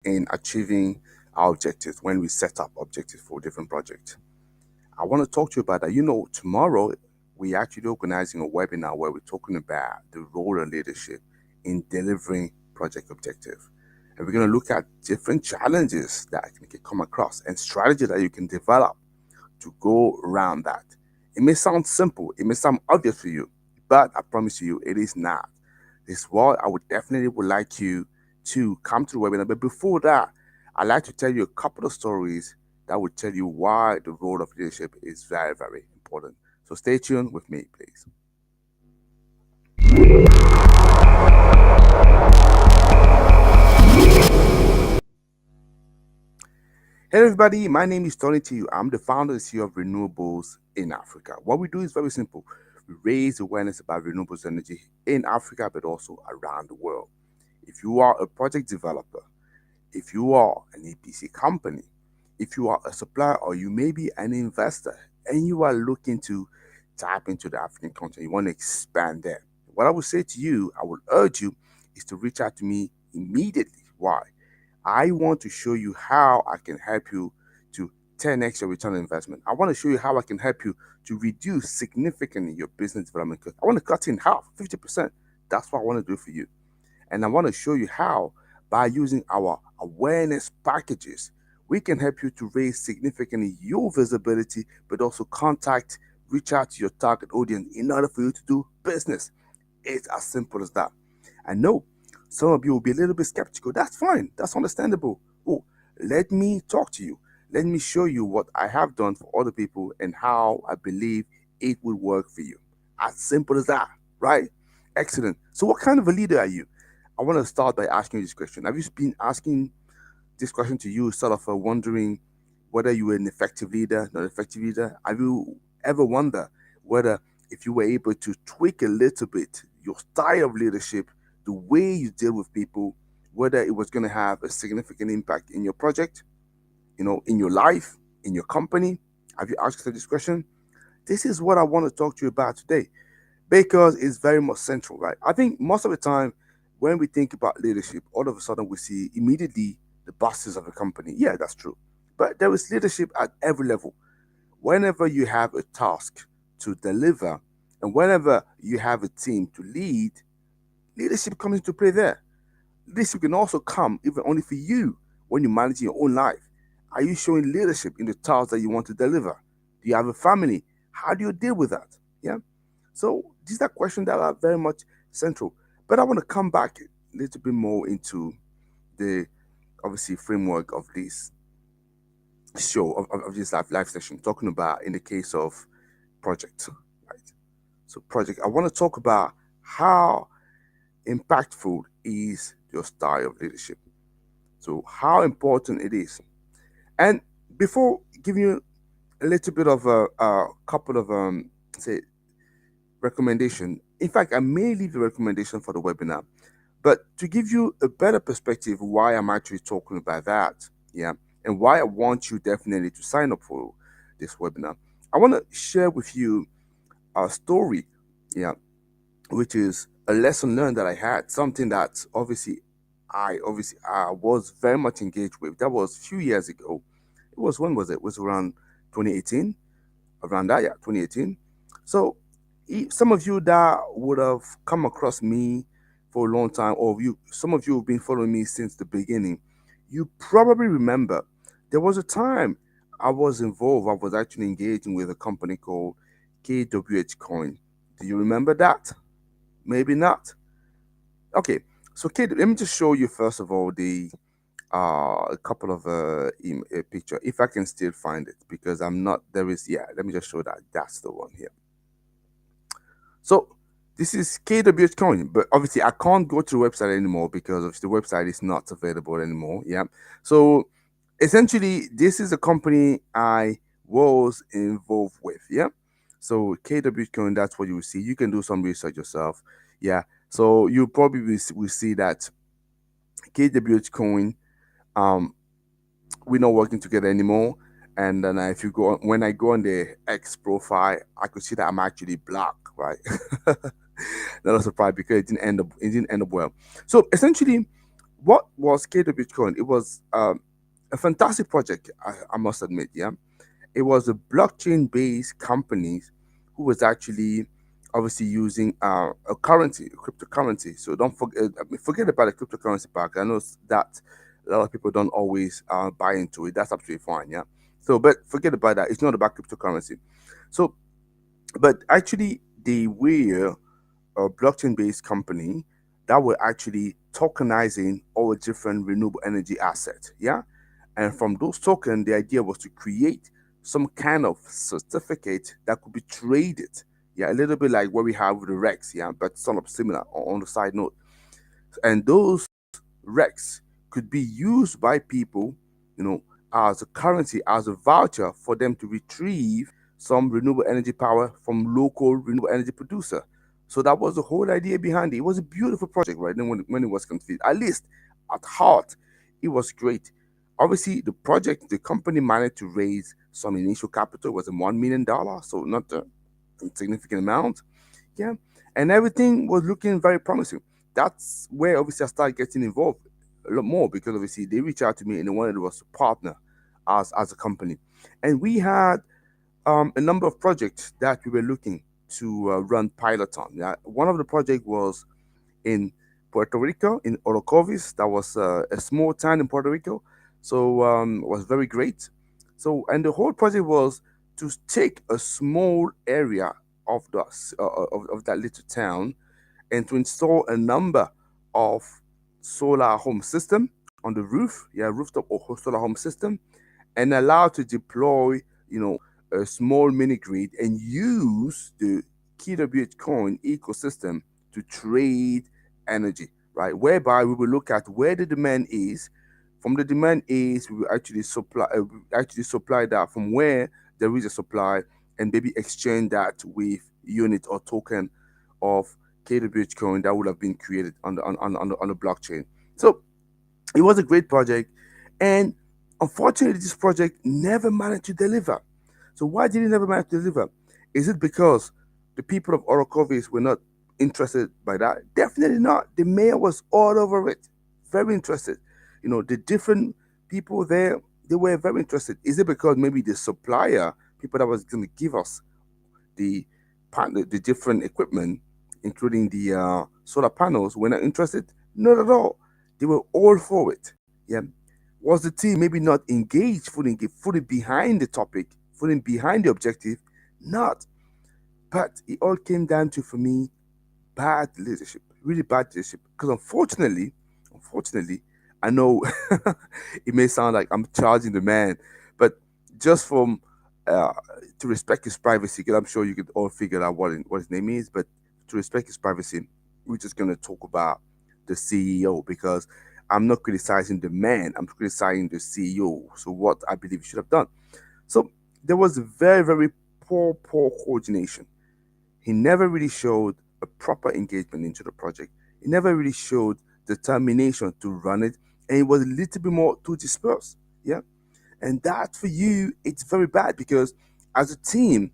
in achieving our objectives when we set up objectives for different projects. I want to talk to you about that. Tomorrow we're actually organizing a webinar where we're talking about the role of leadership in delivering project objectives. And we're going to look at different challenges that you can come across and strategies that you can develop to go around that. It may sound simple, it may sound obvious for you, but I promise you it is not. This is what I would like you to come to the webinar. But before that, I'd like to tell you a couple of stories that would tell you why the role of leadership is very, very important. So stay tuned with me, please. Hey everybody, my name is Tony T. I'm the founder and CEO of Renewables in Africa. What we do is very simple. We raise awareness about renewables energy in Africa, but also around the world. If you are a project developer, if you are an EPC company, if you are a supplier, or you may be an investor and you are looking to tap into the African continent, you want to expand there, what I would say to you, I would urge you, is to reach out to me immediately. Why? I want to show you how I can help you to 10x your return on investment. I want to show you how I can help you to reduce significantly your business development cost. I want to cut in half, 50%. That's what I want to do for you. And I want to show you how, by using our awareness packages, we can help you to raise significantly your visibility, but also reach out to your target audience in order for you to do business. It's as simple as that. I know some of you will be a little bit skeptical. That's fine. That's understandable. Oh, let me talk to you. Let me show you what I have done for other people and how I believe it will work for you. As simple as that, right? Excellent. So, what kind of a leader are you? I want to start by asking you this question. Have you been asking this question to you, sort of wondering whether you were an effective leader, not an effective leader? Have you ever wondered whether, if you were able to tweak a little bit your style of leadership, the way you deal with people, whether it was going to have a significant impact in your project, in your life, in your company? Have you asked yourself this question? This is what I want to talk to you about today, because it's very much central, right? I think most of the time when we think about leadership, all of a sudden we see immediately the bosses of a company. Yeah, that's true. But there is leadership at every level. Whenever you have a task to deliver and whenever you have a team to lead, leadership comes into play there. Leadership can also come even only for you when you manage your own life. Are you showing leadership in the tasks that you want to deliver? Do you have a family? How do you deal with that? Yeah. So these are questions that are very much central. But I want to come back a little bit more into the obviously framework of this show, of this live session, talking about in the case of project, right? So project, I want to talk about how impactful is your style of leadership. So how important it is. And before giving you a little bit of a couple of say recommendation. In fact, I may leave the recommendation for the webinar, but to give you a better perspective why I'm actually talking about that, yeah, and why I want you definitely to sign up for this webinar, I want to share with you a story, yeah, which is a lesson learned that I had, something that I was very much engaged with. That was a few years ago. It was, when was it? It was around 2018, around that, yeah, 2018. So some of you that would have come across me for a long time, or some of you have been following me since the beginning, you probably remember there was a time I was involved. I was actually engaging with a company called KWH Coin. Do you remember that? Maybe not. Okay, so Kate, let me just show you first of all the a couple of picture, if I can still find it, because I'm not there is yeah. Let me just show that. That's the one here. So this is KWH Coin, but obviously I can't go to the website anymore because the website is not available anymore. Yeah. So essentially, this is a company I was involved with. Yeah. So KWH Coin, that's what you will see. You can do some research yourself. Yeah. So you probably will see that KWH Coin, um, we're not working together anymore. And then if you go when I go on the X profile, I could see that I'm actually black, right? Not a surprise because it didn't end up well. So essentially, What was Cato Bitcoin? It was a fantastic project, I must admit. Yeah, it was a blockchain-based company who was actually obviously using a currency, a cryptocurrency. So don't forget, forget about the cryptocurrency part. I know that a lot of people don't always buy into it. That's absolutely fine. Yeah. So, but forget about that. It's not about cryptocurrency. So, but actually, they were a blockchain based company that were actually tokenizing all different renewable energy assets. Yeah. And from those tokens, the idea was to create some kind of certificate that could be traded. Yeah, a little bit like what we have with the Rex, yeah, but sort of similar on the side note. And those Rex could be used by people, you know, as a currency, as a voucher for them to retrieve some renewable energy power from local renewable energy producer. So that was the whole idea behind it. It was a beautiful project, right? Then when it was completed, at least at heart, it was great. Obviously, the project, the company managed to raise some initial capital. It was a $1 million, so not a insignificant amount. Yeah, and everything was looking very promising. That's where obviously I started getting involved a lot more because obviously they reached out to me and they wanted us to partner as a company, and we had a number of projects that we were looking to run pilot on. Yeah, one of the project was in Puerto Rico in Orocovis. That was a small town in Puerto Rico, so it was very great. So and the whole project was to take a small area of the of that little town and to install a number of solar home system on the roof, yeah, rooftop or solar home system, and allow to deploy, you know, a small mini grid and use the KWH coin ecosystem to trade energy, right? Whereby we will look at where the demand is. From the demand is, we will actually supply that from where there is a supply, and maybe exchange that with unit or token of KWH coin that would have been created on the blockchain. So it was a great project, and unfortunately, this project never managed to deliver. So why did it never manage to deliver? Is it because the people of Orocovis were not interested by that? Definitely not. The mayor was all over it, very interested. You know, the different people there, they were very interested. Is it because maybe the supplier, people that was going to give us the partner, the different equipment, including the solar panels, were not interested? Not at all. They were all for it. Yeah. Was the team maybe not engaged, fully behind the topic, fully behind the objective? Not. But it all came down to, for me, bad leadership, really bad leadership. Because unfortunately, I know it may sound like I'm charging the man, but just from uh, to respect his privacy, because I'm sure you could all figure out what his name is, but to respect his privacy, we're just gonna talk about the CEO because I'm not criticizing the man, I'm criticizing the CEO. So what I believe he should have done. So there was very poor coordination. He never really showed a proper engagement into the project. He never really showed determination to run it, and it was a little bit more too dispersed. Yeah, and that for you, it's very bad because as a team,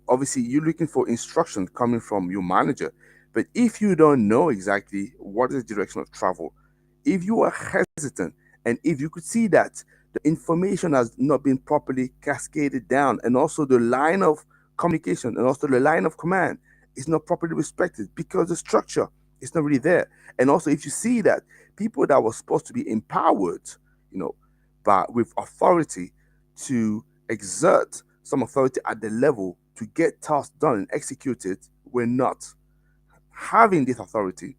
obviously you're looking for instruction coming from your manager, but if you don't know exactly what is the direction of travel, if you are hesitant, and if you could see that the information has not been properly cascaded down, and also the line of communication and also the line of command is not properly respected because the structure is not really there. And also if you see that people that were supposed to be empowered, you know but with authority to exert some authority at the level to get tasks done and executed, were not having this authority.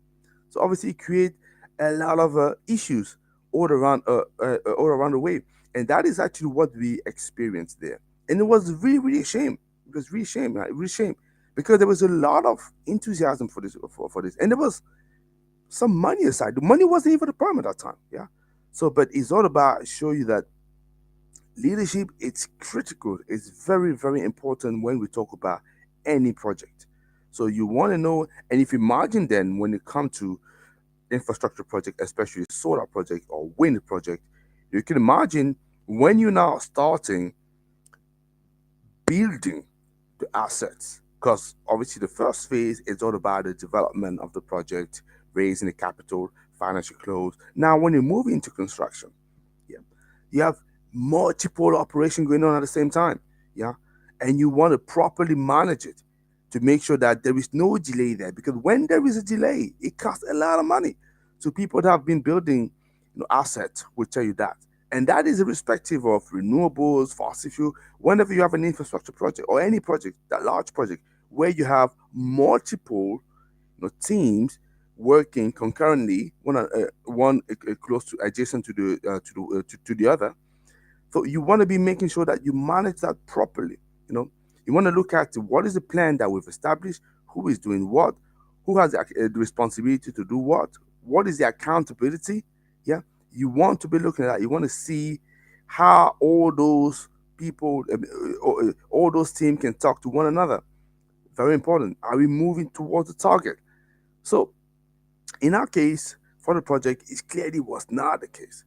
So obviously, it create a lot of issues all around the way, and that is actually what we experienced there. And it was really a shame. It was really shame, right? Really shame, because there was a lot of enthusiasm for this, and there was some money aside. The money wasn't even the problem at that time. Yeah. So, but it's all about show you that leadership, it's critical. It's very important when we talk about any project. So you want to know, and if you imagine then when it comes to infrastructure project, especially solar project or wind project, you can imagine when you're now starting building the assets. Because obviously the first phase is all about the development of the project, raising the capital, financial close. Now, when you move into construction, yeah, you have multiple operations going on at the same time, yeah, and you want to properly manage it to make sure that there is no delay there. Because when there is a delay, it costs a lot of money. So people that have been building, assets will tell you that, and that is irrespective of renewables, fossil fuel. Whenever you have an infrastructure project or any project, that large project where you have multiple teams working concurrently, one close to adjacent to the other. So you want to be making sure that you manage that properly. You know, you want to look at what is the plan that we've established, who is doing what, who has the responsibility to do what is the accountability. Yeah, you want to be looking at that. You want to see how all those people, all those teams can talk to one another. Very important. Are we moving towards the target? So in our case, for the project, it clearly was not the case.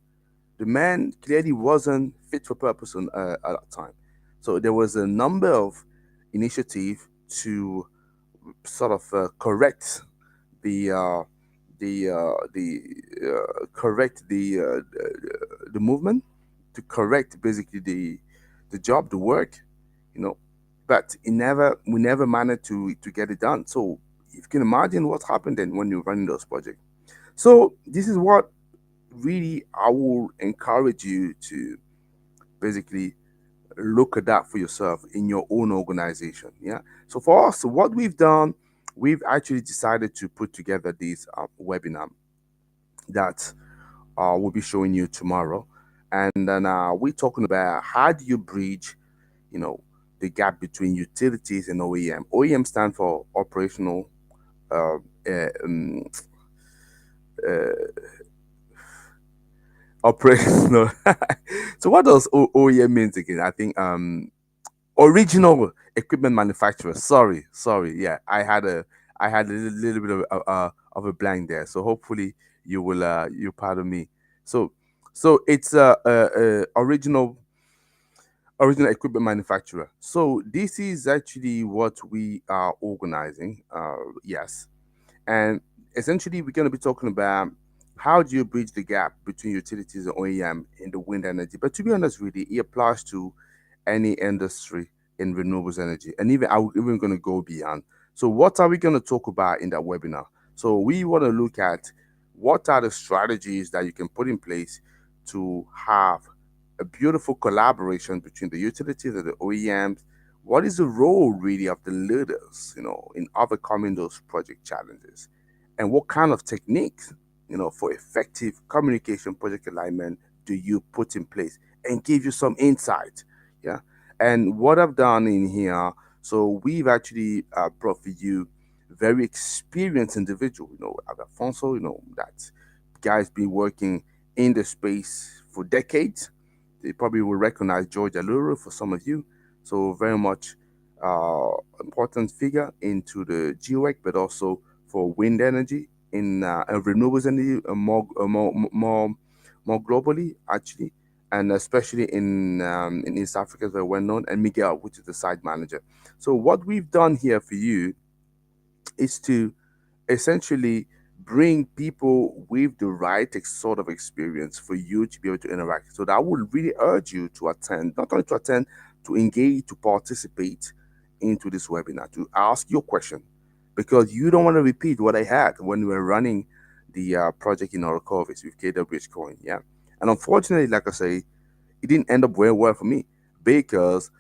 The man clearly wasn't fit for purpose at that time. So there was a number of initiative to sort of correct the correct the movement, to correct basically the job, the work, you know. But we never managed to get it done. So you can imagine what happened then when you're running those projects. So this is what really I will encourage you to basically look at that for yourself in your own organization. Yeah. So for us, what we've done, we've actually decided to put together this webinar that we'll be showing you tomorrow, and then we're talking about how do you bridge, you know, the gap between utilities and OEM. OEM stand for operational. Uh, uh, um, uh, Operational. So what does OEM means again? I think original equipment manufacturer. Sorry. Yeah, I had a little bit of a blank there. So hopefully you pardon me. So it's original equipment manufacturer. So this is actually what we are organizing. Yes, and essentially, we're going to be talking about how do you bridge the gap between utilities and OEM in the wind energy. But to be honest, really, it applies to any industry in renewables energy. And even I'm even going to go beyond. So, what are we going to talk about in that webinar? So, we want to look at what are the strategies that you can put in place to have a beautiful collaboration between the utilities and the OEMs. What is the role really of the leaders, in overcoming those project challenges? And what kind of techniques, for effective communication project alignment do you put in place, and give you some insight? Yeah. And what I've done in here, so we've actually brought for you very experienced individual. Alfonso, that guy's been working in the space for decades. They probably will recognize George Allura for some of you. So very much important figure into the GWEC, but also for wind energy in renewables energy, more globally actually, and especially in East Africa is very well known. And Miguel, which is the site manager. So what we've done here for you is to essentially bring people with the right sort of experience for you to be able to interact. So that would really urge you to attend, not only to attend, to engage, to participate into this webinar, to ask your question, because you don't want to repeat what I had when we were running the project in Orocovis with KWH Coin. Yeah. And unfortunately, like I say, it didn't end up very well for me, because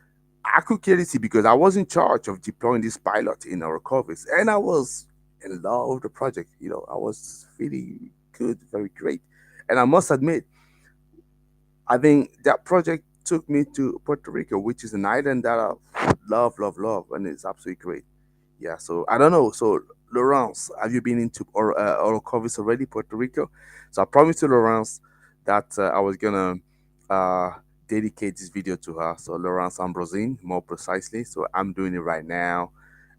I could clearly see, because I was in charge of deploying this pilot in our Orocovis, and I was in love with the project. I was feeling good, very great. And I must admit, I think that project took me to Puerto Rico, which is an island that I love, and it's absolutely great. Yeah, so I don't know. So, Laurence, have you been into Orocovis already, Puerto Rico? So I promised to Laurence that I was gonna uh, dedicate this video to her. So Laurence Ambrosine, more precisely. So I'm doing it right now.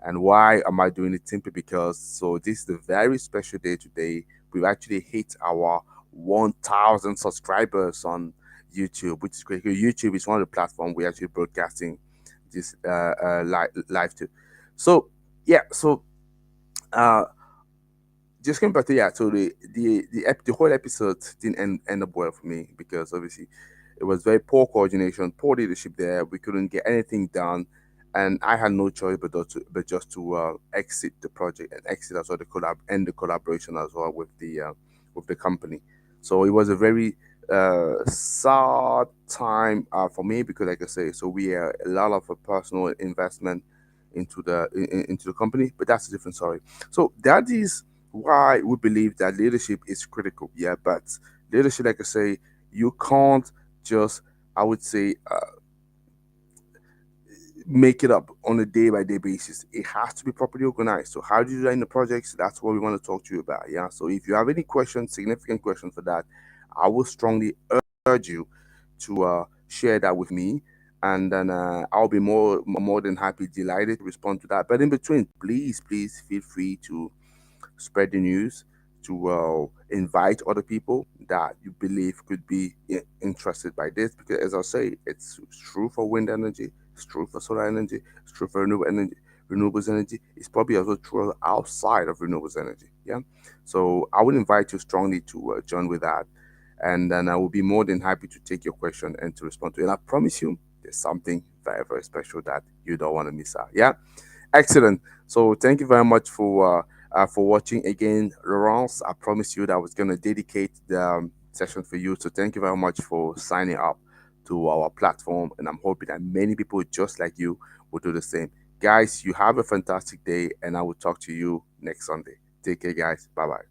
And why am I doing it? Simply because, so this is the very special day today. We've actually hit our 1,000 subscribers on YouTube, which is great. YouTube is one of the platforms we're actually broadcasting this live to. So yeah, so uh, just coming back to, yeah, so the whole episode didn't end up well for me, because obviously it was very poor coordination, poor leadership there. We couldn't get anything done, and I had no choice but just to exit the project and exit as well the end the collaboration as well with the company. So it was a very sad time for me, because, like I say, so we a lot of personal investment into the company, but that's a different story. So that is why we believe that leadership is critical. Yeah, but leadership, like I say, you can't just, I would say, make it up on a day by day basis. It has to be properly organized. So how do you do that in the projects? That's what we want to talk to you about. Yeah. So if you have any questions, significant questions for that, I will strongly urge you to share that with me, and then I'll be more than happy, delighted to respond to that. But in between, please feel free to spread the news, to invite other people that you believe could be interested by this. Because, as I say, it's true for wind energy, it's true for solar energy, it's true for renewables energy. It's probably also true outside of renewables energy. Yeah. So I would invite you strongly to join with that, and then I will be more than happy to take your question and to respond to it. And I promise you, there's something very special that you don't want to miss out. Yeah. Excellent. So thank you very much for watching again, Laurence. I promised you that I was gonna dedicate the session for you. So thank you very much for signing up to our platform, and I'm hoping that many people just like you will do the same. Guys, you have a fantastic day, and I will talk to you next Sunday. Take care, guys. Bye bye.